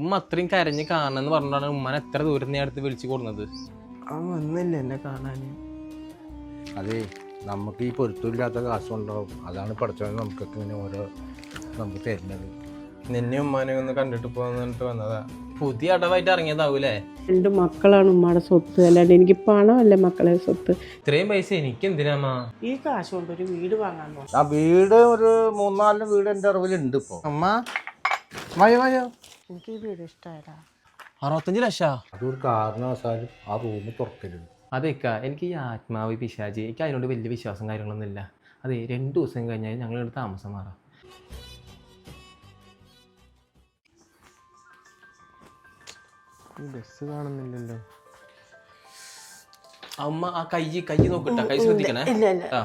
ഉമ്മ അത്രയും കരഞ്ഞ് കാണണമെന്ന് പറഞ്ഞാണ് ഉമ്മനെ എത്ര ദൂരം നീ അടുത്ത് വിളിച്ചു കൊടുക്കുന്നത്. അവൻ വന്നില്ല എന്നെ കാണാൻ. അതെ, നമുക്ക് ഈ പൊരുത്തമില്ലാത്ത കാശുണ്ടാവും. അതാണ് പഠിച്ചത് നമുക്കൊക്കെ ഇങ്ങനെ ഓരോ നമുക്ക് തരുന്നത്. നിന്നെ ഉമ്മാനെ ഒന്ന് കണ്ടിട്ട് പോകാന്നിട്ട് വന്നതാ. പുതിയ അടവായിട്ട് ഇറങ്ങിയതാവൂലേ? 2 മക്കളാണ് ഉമ്മയുടെ സ്വത്ത്, അല്ലാണ്ട് എനിക്ക് പണമല്ല മക്കളെ സ്വത്ത്. ഇത്രയും പൈസ എനിക്ക് എന്തിനാ? ഈ കാശ് കൊണ്ട് ഒരു വീട് വാങ്ങാൻ നോക്കാം. ആ വീട് ഒരു 3-4 വീട് എൻ്റെ അറിവിലുണ്ട് ഇപ്പോൾ. അമ്മ വായോ വായോ. എനിക്ക് ഈ വീട് ഇഷ്ടമായതാ. 65 ലക്ഷം? അതൊരു കാരണവശാലും ആ റൂം തുറക്കരുത്. അതേക്ക, എനിക്ക് ഈ ആത്മാവ് പിശാചി എനിക്ക് അതിനോട് വലിയ വിശ്വാസം കാര്യങ്ങളൊന്നും ഇല്ല. അതെ, 2 ദിവസം കഴിഞ്ഞാൽ ഞങ്ങളിവിടെ താമസം മാറാം. ബസ് കാണുന്നില്ലല്ലോ. അമ്മ ആ കൈ നോക്കട്ട, കൈ ശ്രദ്ധിക്കണേ. ഇല്ല ഇല്ല. ആ